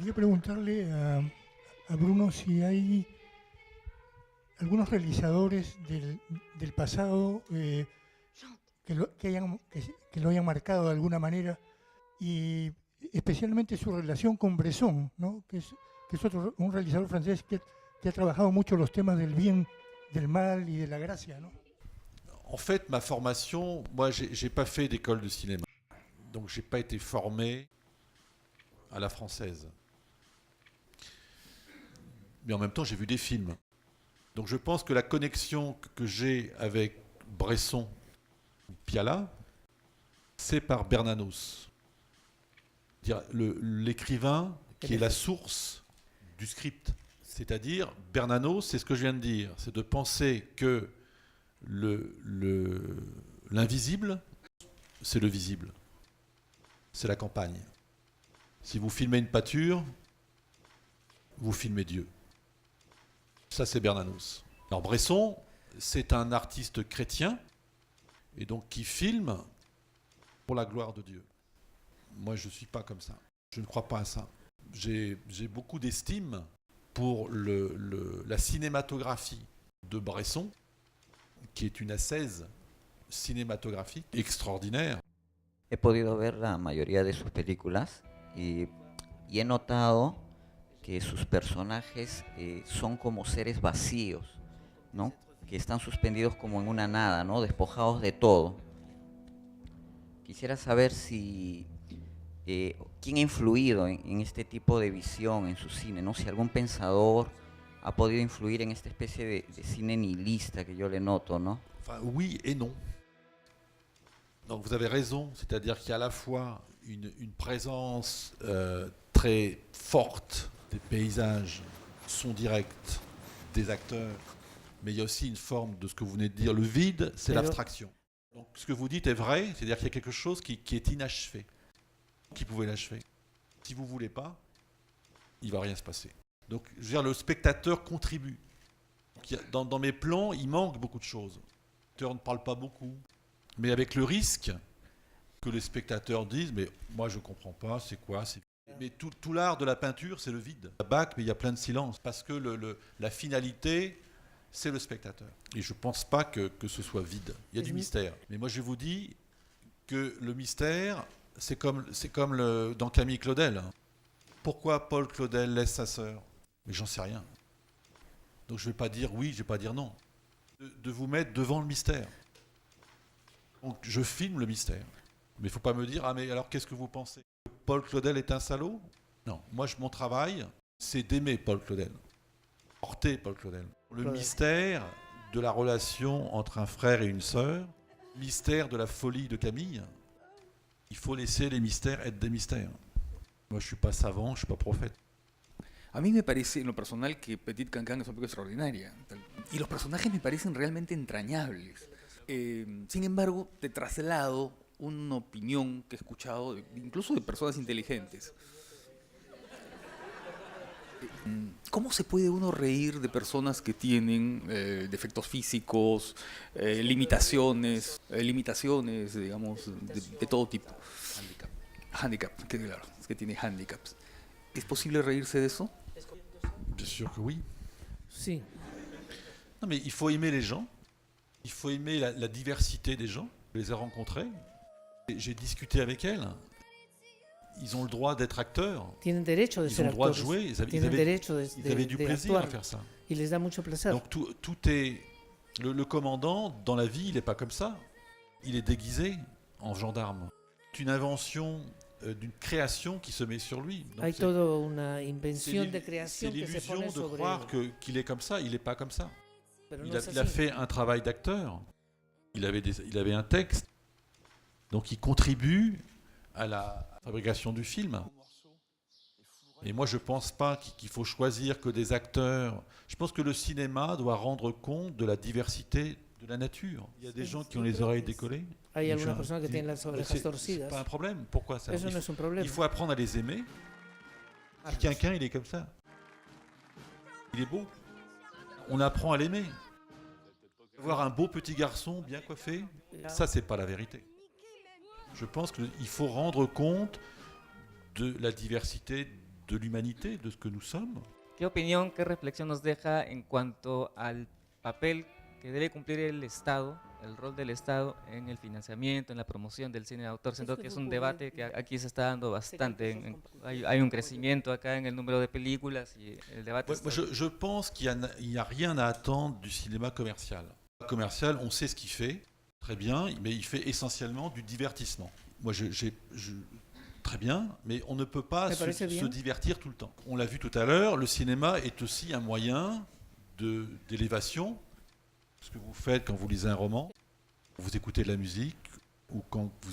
Quería preguntarle a Bruno si hay algunos realizadores del pasado que lo hayan marcado de alguna manera y especialmente su relación con Bresson, ¿no? Que es un realizador francés que ha trabajado mucho los temas del bien, del mal y de la gracia, ¿no? En fait, ma formation, moi, j'ai pas fait d'école de cinéma. Donc, j'ai pas été formé à la française. Mais en même temps, j'ai vu des films. Donc, je pense que la connexion que j'ai avec Bresson, Piala, c'est par Bernanos. L'écrivain qui est la source du script. C'est-à-dire, Bernanos, c'est ce que je viens de dire. C'est de penser que l'invisible, c'est le visible. C'est la campagne. Si vous filmez une pâture, vous filmez Dieu. Ça, c'est Bernanos. Alors Bresson, c'est un artiste chrétien, et donc qui filme pour la gloire de Dieu. Moi, je ne suis pas comme ça. Je ne crois pas à ça. J'ai beaucoup d'estime pour la cinématographie de Bresson, qui est une ascèse cinématographique extraordinaire. He podido ver la mayoría de sus películas y he notado que sus personajes son como seres vacíos, ¿no? Que están suspendidos como en una nada, ¿no? Despojados de todo. Quisiera saber si quién ha influido en este tipo de visión en su cine, ¿no? Si algún pensador ha podido influir en esta especie de cine nihilista que yo le noto, ¿no? Enfin, oui et non. Donc vous avez raison, c'est-à-dire qu'il y a à la fois une présence très forte des paysages, son direct, des acteurs, mais il y a aussi une forme de ce que vous venez de dire, le vide, c'est l'abstraction. Donc ce que vous dites est vrai, c'est-à-dire qu'il y a quelque chose qui est inachevé, qui pouvait l'achever. Si vous ne voulez pas, il ne va rien se passer. Donc je veux dire, le spectateur contribue. Dans mes plans, il manque beaucoup de choses. L'acteur ne parle pas beaucoup. Mais avec le risque que les spectateurs disent « mais moi je ne comprends pas, c'est quoi ?» Mais tout l'art de la peinture, c'est le vide. La bac, mais il y a plein de silence, parce que la finalité, c'est le spectateur. Et je ne pense pas que ce soit vide. Il y a du mystère. Mais moi je vous dis que le mystère, c'est comme dans Camille Claudel. Pourquoi Paul Claudel laisse sa sœur? Mais j'en sais rien. Donc je ne vais pas dire oui, je ne vais pas dire non. De vous mettre devant le mystère. Donc je filme le mystère. Mais il ne faut pas me dire « ah mais alors qu'est-ce que vous pensez? Paul Claudel est un salaud ?» Non, moi mon travail, c'est d'aimer Paul Claudel. Porter Paul Claudel. Le mystère de la relation entre un frère et une sœur, mystère de la folie de Camille. Il faut laisser les mystères être des mystères. Moi je ne suis pas savant, je ne suis pas prophète. A mí me parece, en lo personal, que Petit Cancan es una película extraordinaria. Y los personajes me parecen realmente entrañables. Sin embargo, te traslado una opinión que he escuchado, incluso de personas inteligentes. ¿Cómo se puede uno reír de personas que tienen defectos físicos, limitaciones, digamos, de todo tipo? Handicap, claro, es que tiene handicaps. ¿Es posible reírse de eso? Bien sûr que oui. Sí. Non mais il faut aimer les gens. Il faut aimer la diversité des gens. Je les ai rencontrés. J'ai discuté avec elles. Ils ont le droit d'être acteurs. Tienen derecho de Ils ser ont le droit de actores. jouer. Ils avaient du plaisir à faire ça. Y les da mucho placer. Donc tout est... Le commandant, dans la vie, il n'est pas comme ça. Il est déguisé en gendarme. C'est une invention d'une création qui se met sur lui. Hay toda una invención de creación que se C'est pone l'illusion de sobre croire qu'il est comme ça. Il n'est pas comme ça. Pero no Il es a así. fait un travail d'acteur. Il avait un texte. Donc il contribue à la fabrication du film. Et moi je ne pense pas qu'il faut choisir que des acteurs. Je pense que le cinéma doit rendre compte de la diversité de la nature. Il y a des gens qui ont les oreilles décollées. Hay algunas personas que tienen las orejas C'est torcidas. pas un problème. Pourquoi ça? Eso no es un problema. Il faut apprendre à les aimer. Quelqu'un, il est comme ça. Il est beau. On apprend à l'aimer. Voir un beau petit garçon bien coiffé, ça c'est pas la vérité. Je pense qu'il faut rendre compte de la diversité de l'humanité, de ce que nous sommes. ¿Qué opinión, qué reflexión nos deja en cuanto al papel que debe cumplir el Estado, el rol del Estado en el financiamiento, en la promoción del cine de autor? Siento que es un debate que aquí se está dando bastante. Hay un crecimiento acá en el número de películas y el debate. Ouais, moi, je pense qu'il n'y a rien à attendre du cinéma commercial. Le commercial, on sait ce qu'il fait, très bien, mais il fait essentiellement du divertissement. Moi, très bien, mais on ne peut pas se divertir tout le temps. On l'a vu tout à l'heure, le cinéma est aussi un moyen d'élévation. Ce que vous faites quand vous lisez un roman, vous écoutez de la musique ou quand vous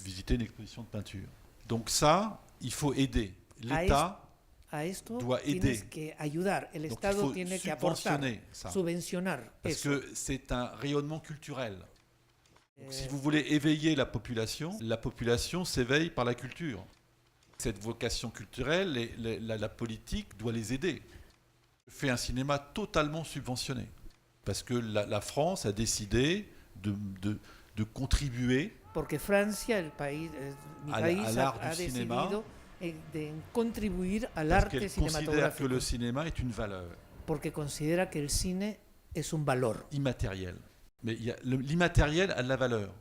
visitez une exposition de peinture. Donc ça, il faut aider. L'État doit aider. El Donc Estado il faut tiene que aportar, subventionner ça. subvencionar Parce eso. que c'est un rayonnement culturel. Donc, si vous voulez éveiller la population s'éveille par la culture. Cette vocation culturelle, la politique doit les aider. Fait un cinéma totalement subventionné. Parce que la France a décidé de contribuer Porque Francia, el país, mi país, al art ha du cinéma, decidido de contribuir al parce arte qu'elle considère que cinematográfico. le cinéma est une valeur Porque considera que el cine es un valor. immatérielle. Mais l'immatériel a de la valeur.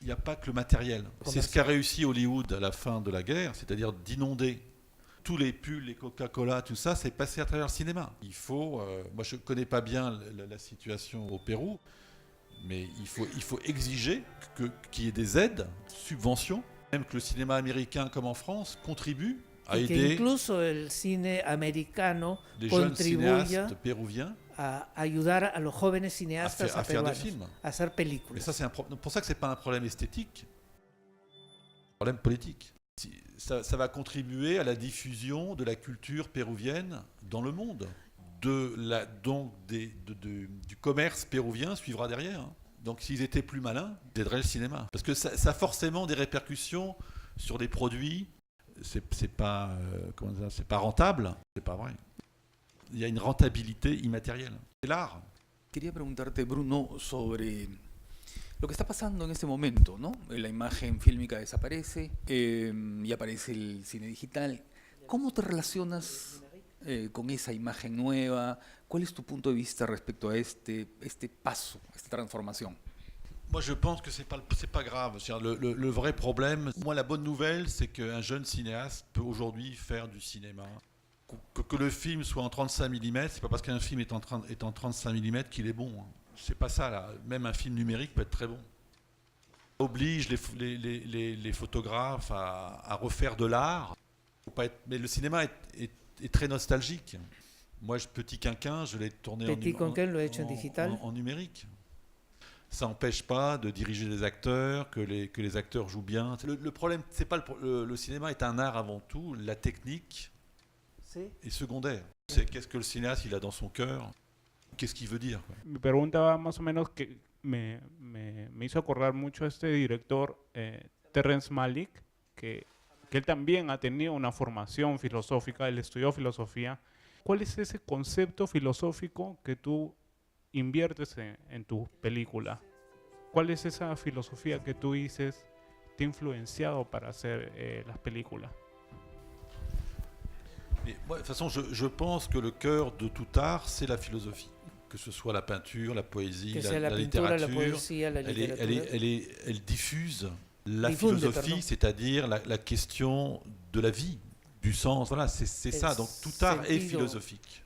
Il n'y a pas que le matériel. C'est ce qu'a réussi Hollywood à la fin de la guerre, c'est-à-dire d'inonder tous les pulls, les Coca-Cola, tout ça, c'est passé à travers le cinéma. Il faut, moi je ne connais pas bien la situation au Pérou, mais il faut exiger qu'il y ait des aides, subventions, même que le cinéma américain comme en France contribue à Y que aider incluso el cine americano les jeunes contribuya cinéastes péruviens a ayudar a los jóvenes à cineastas faire des peruanos films. a hacer Mais películas. ça, c'est pour ça que ce n'est pas un problème esthétique, c'est un problème politique. Ça va contribuer à la diffusion de la culture péruvienne dans le monde. Donc du commerce péruvien suivra derrière. Hein. Donc s'ils étaient plus malins, ils aideraient le cinéma. Parce que ça a forcément des répercussions sur des produits. C'est pas, c'est pas rentable, c'est pas vrai. Il y a une rentabilité immatérielle. C'est l'art. Quería preguntarte, Bruno, sobre lo que está pasando en este momento, ¿no? La imagen fílmica desaparece y aparece el cine digital. ¿Cómo te relacionas con esa imagen nueva? ¿Cuál es tu punto de vista respecto a este paso, esta transformación? Moi, je pense que c'est pas grave. Le vrai problème, moi, la bonne nouvelle, c'est qu'un jeune cinéaste peut aujourd'hui faire du cinéma. Que le film soit en 35 mm, c'est pas parce qu'un film est en 35 mm qu'il est bon. Hein. C'est pas ça, là. Même un film numérique peut être très bon. Ça oblige les photographes à refaire de l'art. Mais le cinéma est très nostalgique. Moi, Petit Quinquin, je l'ai tourné en numérique. Ça n'empêche pas de diriger des acteurs, que les acteurs jouent bien. Le problème, c'est pas le cinéma est un art avant tout. La technique est secondaire. C'est qu'est-ce que le cinéaste il a dans son cœur, qu'est-ce qu'il veut dire. Quoi. Mi pregunta va más o menos que me hizo acordar mucho a este director Terrence Malick, que él también ha tenido una formación filosófica, él estudió filosofía. ¿Cuál es ese concepto filosófico que tú inviertes en tu película? ¿Cuál es esa filosofía que tú dices te ha influenciado para hacer las películas? Mais, moi, de toute façon, je pense que le cœur de tout art, c'est la philosophie. Que ce soit la peinture, la poésie, la littérature, elle diffuse la philosophie, c'est-à-dire la question de la vie, du sens. Voilà, c'est ça. Donc tout art est philosophique.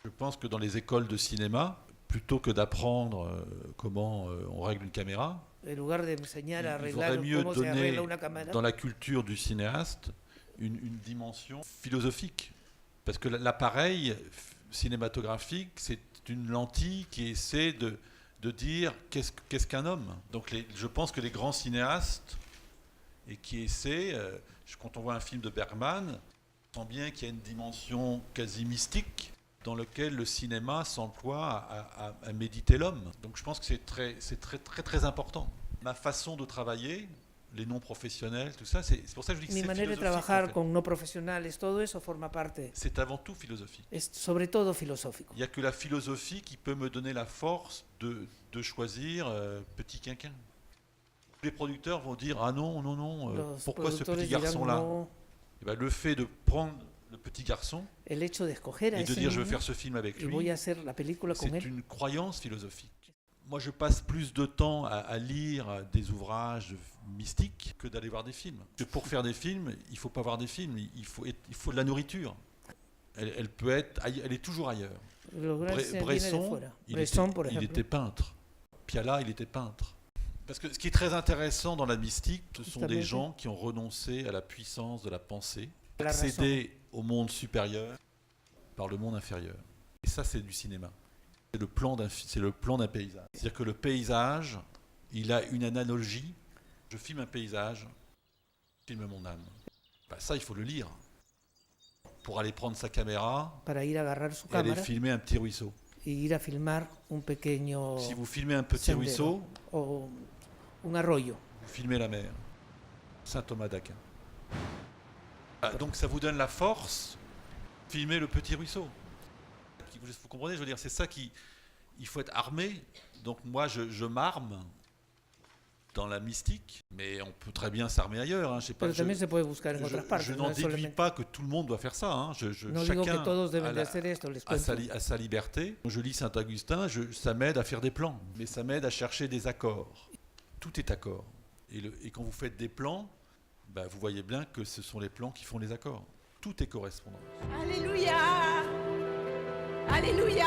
Je pense que dans les écoles de cinéma, plutôt que d'apprendre comment on règle une caméra, il vaudrait mieux donner dans la culture du cinéaste une dimension philosophique. Parce que l'appareil cinématographique, c'est une lentille qui essaie de dire qu'est-ce qu'un homme. Donc je pense que les grands cinéastes, et qui essaient, quand on voit un film de Bergman, on sent bien qu'il y a une dimension quasi mystique dans laquelle le cinéma s'emploie à méditer l'homme. Donc je pense que c'est très important. Ma façon de travailler, les non professionnels, tout ça, c'est pour ça que je dis que c'est philosophique. Mi manera de trabajar con no profesionales, todo eso forma parte. C'est avant tout philosophique. Es sobre todo filosófico. Il n'y a que la philosophie qui peut me donner la force de choisir Petit Quinquin. Les producteurs vont dire ah non, pourquoi ce petit garçon-là? Et ben, le fait de prendre le petit garçon El hecho de escoger a et de ese dire je veux niño faire ce film avec y voy lui, a hacer la película con c'est él. une croyance philosophique. Moi, je passe plus de temps à lire des ouvrages mystiques que d'aller voir des films. Que pour faire des films, il ne faut pas voir des films, il faut de la nourriture. Elle est toujours ailleurs. Lo grande viene de Bresson, fuera. il Bresson, por était ejemplo. peintre. Piala, il était peintre. Parce que ce qui est très intéressant dans la mystique, ce sont des gens qui ont renoncé à la puissance de la pensée, La raison. accédé au monde supérieur par le monde inférieur. Et ça, c'est du cinéma. C'est le plan d'un paysage. C'est-à-dire que le paysage, il a une analogie. Je filme un paysage, je filme mon âme. Ben, ça, il faut le lire. Pour aller prendre sa caméra Para ir a agarrar su et aller cámara filmer un petit ruisseau. y ir a filmar un pequeño Si vous filmez un petit sendero ruisseau, o un arroyo. vous filmez la mer. Saint Thomas d'Aquin. Ah, donc ça vous donne la force, filmer le petit ruisseau. Vous comprenez, je veux dire, c'est ça qui... Il faut être armé. Donc moi, je m'arme dans la mystique, mais on peut très bien s'armer ailleurs. Hein. Je sais pas, Pero también se puede buscar en otras partes. je No n'en es déduis solamente- pas que tout le monde doit faire ça. Hein. No digo que Chacun todos deben a de la- hacer esto, les à cuento. sa liberté. Je lis Saint-Augustin, ça m'aide à faire des plans, mais ça m'aide à chercher des accords. Tout est accord. Et quand vous faites des plans, bah, vous voyez bien que ce sont les plans qui font les accords. Tout est correspondance. Alléluia. Alléluia.